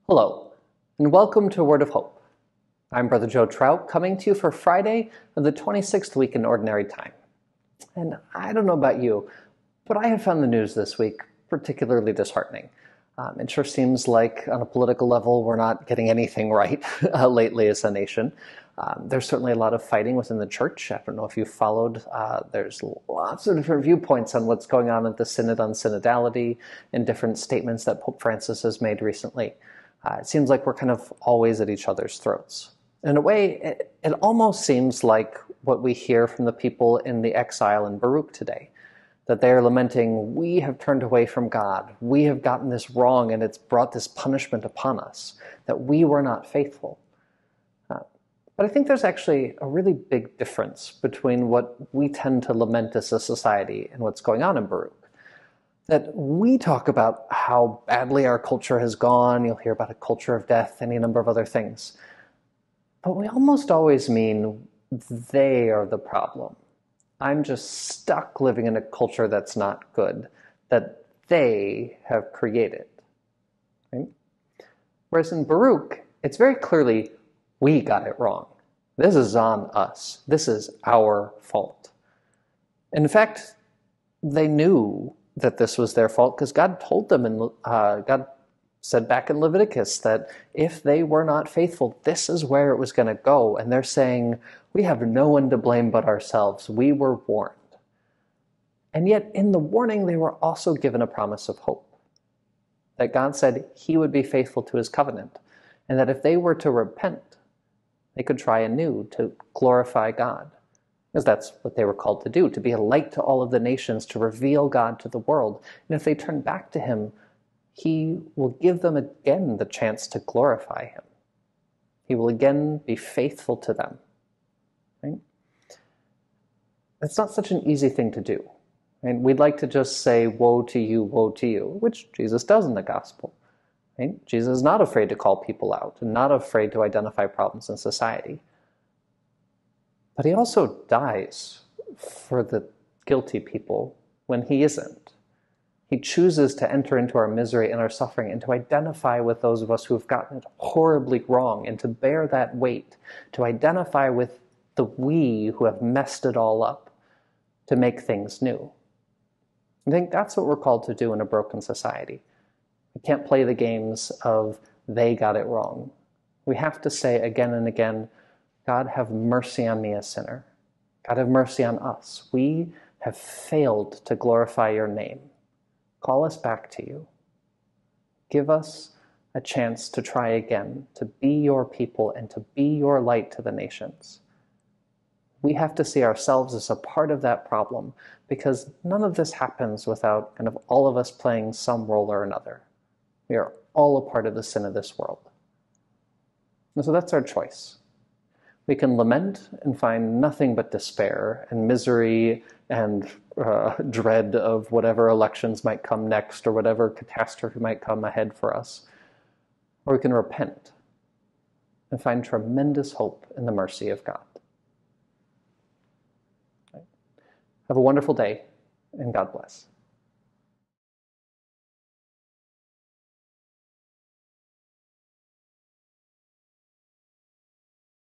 Hello, and welcome to Word of Hope. I'm Brother Joe Trout, coming to you for Friday of the 26th week in Ordinary Time. And I don't know about you, but I have found the news this week particularly disheartening. It sure seems like on a political level we're not getting anything right lately as a nation. There's certainly a lot of fighting within the church. I don't know if you've followed. There's lots of different viewpoints on what's going on at the Synod on Synodality and different statements that Pope Francis has made recently. It seems like we're kind of always at each other's throats. In a way, it almost seems like what we hear from the people in the exile in Baruch today, that they are lamenting, we have turned away from God, we have gotten this wrong, and it's brought this punishment upon us, that we were not faithful. But I think there's actually a really big difference between what we tend to lament as a society and what's going on in Baruch. That we talk about how badly our culture has gone, you'll hear about a culture of death, any number of other things. But we almost always mean they are the problem. I'm just stuck living in a culture that's not good, that they have created. Right? Whereas in Baruch, it's very clearly, we got it wrong. This is on us. This is our fault. In fact, they knew that this was their fault because God told them, and God said back in Leviticus that if they were not faithful, this is where it was going to go. And they're saying, we have no one to blame but ourselves. We were warned. And yet in the warning, they were also given a promise of hope. That God said he would be faithful to his covenant. And that if they were to repent, they could try anew to glorify God. Because that's what they were called to do, to be a light to all of the nations, to reveal God to the world. And if they turn back to him, he will give them again the chance to glorify him. He will again be faithful to them. Right? It's not such an easy thing to do. Right? We'd like to just say, woe to you, which Jesus does in the gospel. Right? Jesus is not afraid to call people out and not afraid to identify problems in society. But he also dies for the guilty people when he isn't. He chooses to enter into our misery and our suffering and to identify with those of us who have gotten it horribly wrong and to bear that weight, to identify with the we who have messed it all up, to make things new. I think that's what we're called to do in a broken society. We can't play the games of they got it wrong. We have to say again and again, God, have mercy on me, a sinner. God, have mercy on us. We have failed to glorify your name. Call us back to you. Give us a chance to try again, to be your people and to be your light to the nations. We have to see ourselves as a part of that problem because none of this happens without kind of all of us playing some role or another. We are all a part of the sin of this world. And so that's our choice. We can lament and find nothing but despair and misery and dread of whatever elections might come next or whatever catastrophe might come ahead for us. Or we can repent and find tremendous hope in the mercy of God. Have a wonderful day, and God bless.